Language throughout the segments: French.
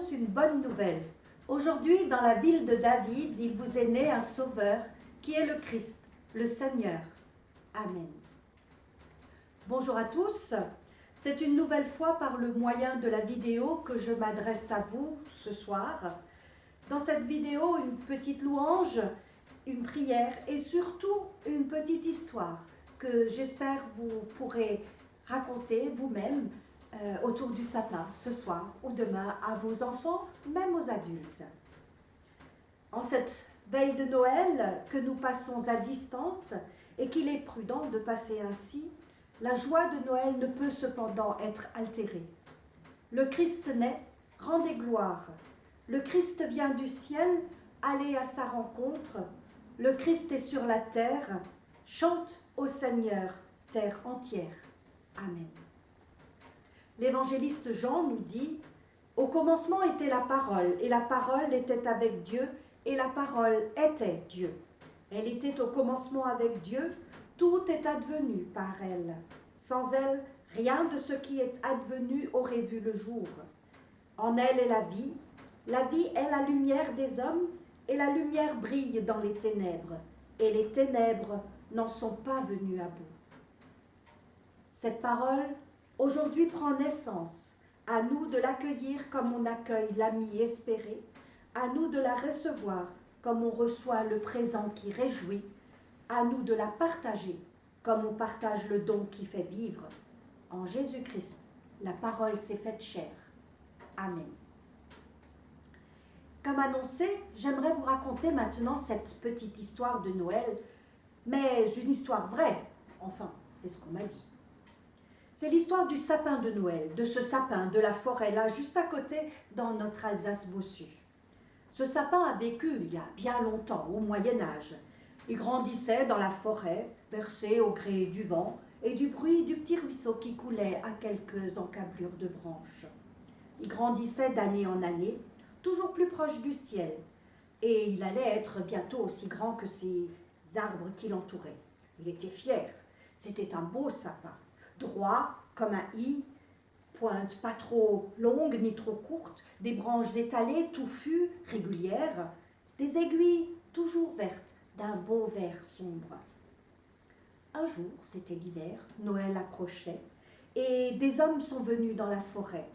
annonce une bonne nouvelle. Aujourd'hui, dans la ville de David, il vous est né un sauveur qui est le Christ, le Seigneur. Amen. Bonjour à tous. C'est une nouvelle fois par le moyen de la vidéo que je m'adresse à vous ce soir. Dans cette vidéo, une petite louange, une prière et surtout une petite histoire que j'espère vous pourrez raconter vous-même autour du sapin ce soir ou demain à vos enfants, même aux adultes. En cette veille de Noël que nous passons à distance et qu'il est prudent de passer ainsi, la joie de Noël ne peut cependant être altérée. Le Christ naît, rendez gloire. Le Christ vient du ciel, allez à sa rencontre. Le Christ est sur la terre, chante au Seigneur, terre entière. Amen. L'évangéliste Jean nous dit « Au commencement était la parole, et la parole était avec Dieu, et la parole était Dieu. Elle était au commencement avec Dieu, tout est advenu par elle. Sans elle, rien de ce qui est advenu aurait vu le jour. En elle est la vie est la lumière des hommes, et la lumière brille dans les ténèbres, et les ténèbres n'en sont pas venues à bout. » Cette parole, aujourd'hui, prend naissance. À nous de l'accueillir comme on accueille l'ami espéré, à nous de la recevoir comme on reçoit le présent qui réjouit, à nous de la partager comme on partage le don qui fait vivre. En Jésus-Christ, la parole s'est faite chair. Amen. Comme annoncé, j'aimerais vous raconter maintenant cette petite histoire de Noël, mais une histoire vraie, enfin, c'est ce qu'on m'a dit. C'est l'histoire du sapin de Noël, de ce sapin de la forêt là, juste à côté, dans notre Alsace bossue. Ce sapin a vécu il y a bien longtemps, au Moyen-Âge. Il grandissait dans la forêt, bercé au gré du vent et du bruit du petit ruisseau qui coulait à quelques encablures de branches. Il grandissait d'année en année, toujours plus proche du ciel, et il allait être bientôt aussi grand que ces arbres qui l'entouraient. Il était fier, c'était un beau sapin, droit comme un i, pointe pas trop longue ni trop courte, des branches étalées, touffues, régulières, des aiguilles toujours vertes, d'un beau vert sombre. Un jour, c'était l'hiver, Noël approchait, et des hommes sont venus dans la forêt.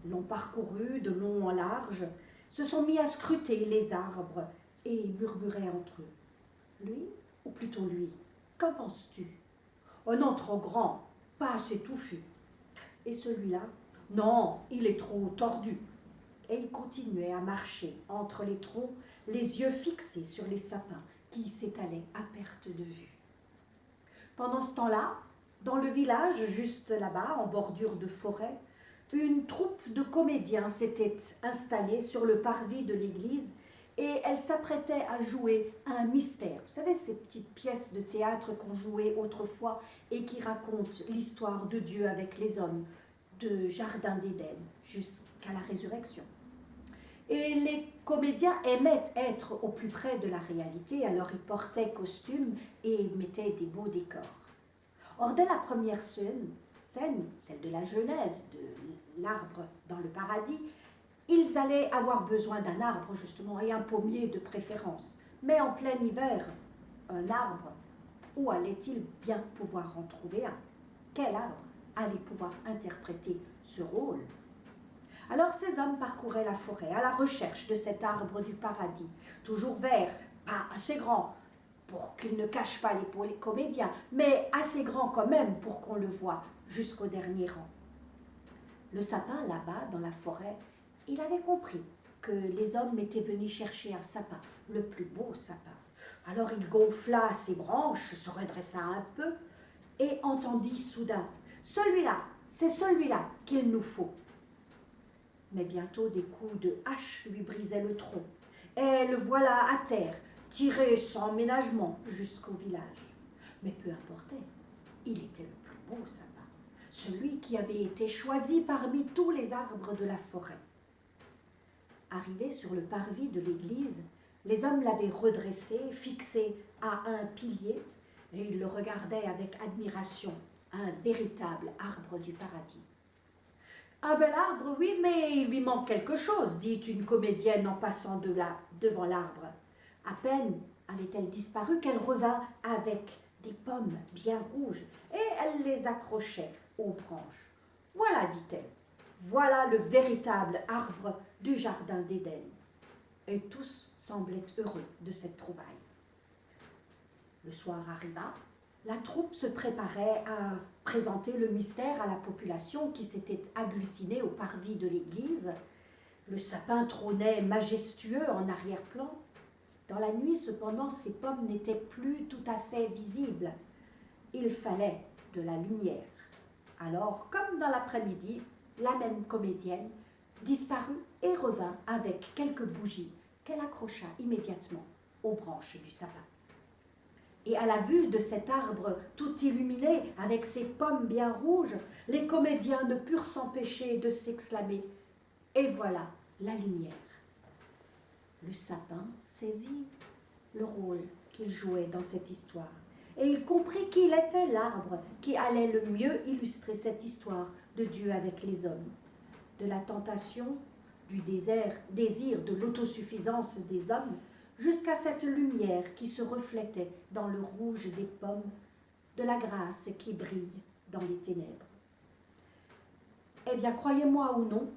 L'ont parcouru de long en large, se sont mis à scruter les arbres et murmuraient entre eux. Lui, ou plutôt lui, qu'en penses-tu? Oh non, trop grand, pas assez touffu. Et celui-là, non, il est trop tordu. Et il continuait à marcher entre les troncs, les yeux fixés sur les sapins qui s'étalaient à perte de vue. Pendant ce temps-là, dans le village, juste là-bas, en bordure de forêt, une troupe de comédiens s'était installée sur le parvis de l'église et elle s'apprêtait à jouer un mystère. Vous savez, ces petites pièces de théâtre qu'on jouait autrefois et qui racontent l'histoire de Dieu avec les hommes, de Jardin d'Éden jusqu'à la résurrection. Et les comédiens aimaient être au plus près de la réalité, alors ils portaient costumes et mettaient des beaux décors. Or, dès la première scène, celle de la Genèse, de l'arbre dans le paradis, ils allaient avoir besoin d'un arbre justement et un pommier de préférence. Mais en plein hiver, un arbre, où allait-il bien pouvoir en trouver un? Quel arbre allait pouvoir interpréter ce rôle? Alors ces hommes parcouraient la forêt à la recherche de cet arbre du paradis, toujours vert, pas assez grand pour qu'il ne cache pas les comédiens, mais assez grand quand même pour qu'on le voie jusqu'au dernier rang. Le sapin, là-bas, dans la forêt, il avait compris que les hommes étaient venus chercher un sapin, le plus beau sapin. Alors il gonfla ses branches, se redressa un peu et entendit soudain « Celui-là, c'est celui-là qu'il nous faut !» Mais bientôt des coups de hache lui brisaient le tronc et le voilà à terre, tiré sans ménagement jusqu'au village. Mais peu importait, il était le plus beau sapin, celui qui avait été choisi parmi tous les arbres de la forêt. Arrivé sur le parvis de l'église, les hommes l'avaient redressé, fixé à un pilier, et ils le regardaient avec admiration, un véritable arbre du paradis. Un bel arbre, oui, mais il lui manque quelque chose, dit une comédienne en passant devant l'arbre. À peine avait-elle disparu qu'elle revint avec des pommes bien rouges et elle les accrochait aux branches. Voilà, dit-elle, voilà le véritable arbre du jardin d'Éden. Et tous semblaient heureux de cette trouvaille. Le soir arriva, la troupe se préparait à présenter le mystère à la population qui s'était agglutinée au parvis de l'église. Le sapin trônait majestueux en arrière-plan. Dans la nuit, cependant, ces pommes n'étaient plus tout à fait visibles. Il fallait de la lumière. Alors, comme dans l'après-midi, la même comédienne disparut et revint avec quelques bougies qu'elle accrocha immédiatement aux branches du sapin. Et à la vue de cet arbre tout illuminé avec ses pommes bien rouges, les comédiens ne purent s'empêcher de s'exclamer « Et voilà la lumière !» Le sapin saisit le rôle qu'il jouait dans cette histoire et il comprit qu'il était l'arbre qui allait le mieux illustrer cette histoire de Dieu avec les hommes. De la tentation, du désir de l'autosuffisance des hommes, jusqu'à cette lumière qui se reflétait dans le rouge des pommes, de la grâce qui brille dans les ténèbres. Eh bien, croyez-moi ou non,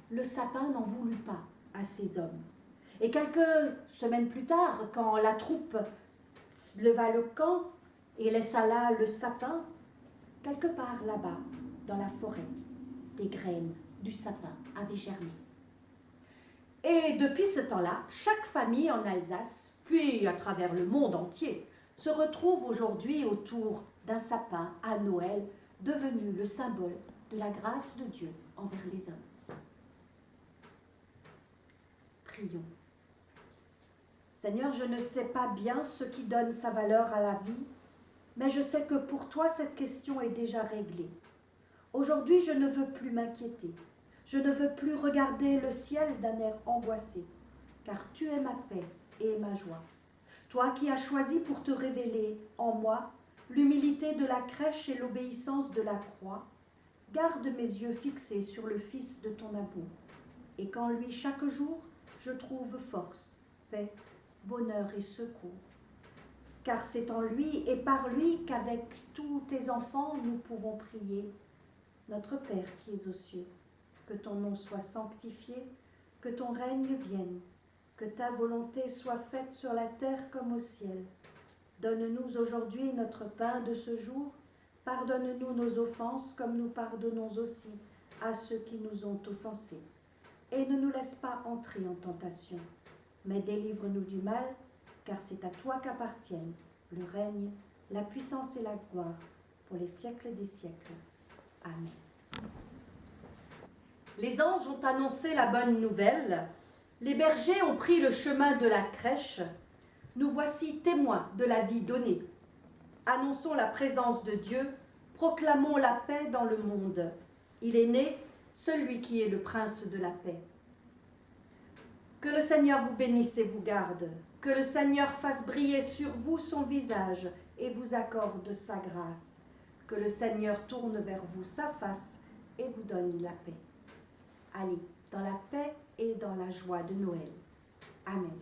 le sapin n'en voulut pas à ces hommes. Et quelques semaines plus tard, quand la troupe leva le camp et laissa là le sapin, quelque part là-bas, dans la forêt, des graines du sapin avaient germé. Et depuis ce temps-là, chaque famille en Alsace, puis à travers le monde entier, se retrouve aujourd'hui autour d'un sapin à Noël, devenu le symbole de la grâce de Dieu envers les hommes. Prions. Seigneur, je ne sais pas bien ce qui donne sa valeur à la vie, mais je sais que pour toi, cette question est déjà réglée. Aujourd'hui, je ne veux plus m'inquiéter. Je ne veux plus regarder le ciel d'un air angoissé, car tu es ma paix et ma joie. Toi qui as choisi pour te révéler en moi l'humilité de la crèche et l'obéissance de la croix, garde mes yeux fixés sur le Fils de ton amour, et qu'en lui chaque jour je trouve force, paix, bonheur et secours. Car c'est en lui et par lui qu'avec tous tes enfants nous pouvons prier. Notre Père qui es aux cieux, que ton nom soit sanctifié, que ton règne vienne, que ta volonté soit faite sur la terre comme au ciel. Donne-nous aujourd'hui notre pain de ce jour, pardonne-nous nos offenses comme nous pardonnons aussi à ceux qui nous ont offensés. Et ne nous laisse pas entrer en tentation, mais délivre-nous du mal, car c'est à toi qu'appartiennent le règne, la puissance et la gloire pour les siècles des siècles. Amen. Les anges ont annoncé la bonne nouvelle, les bergers ont pris le chemin de la crèche, nous voici témoins de la vie donnée. Annonçons la présence de Dieu, proclamons la paix dans le monde. Il est né, celui qui est le prince de la paix. Que le Seigneur vous bénisse et vous garde, que le Seigneur fasse briller sur vous son visage et vous accorde sa grâce, que le Seigneur tourne vers vous sa face et vous donne la paix. Allez, dans la paix et dans la joie de Noël. Amen.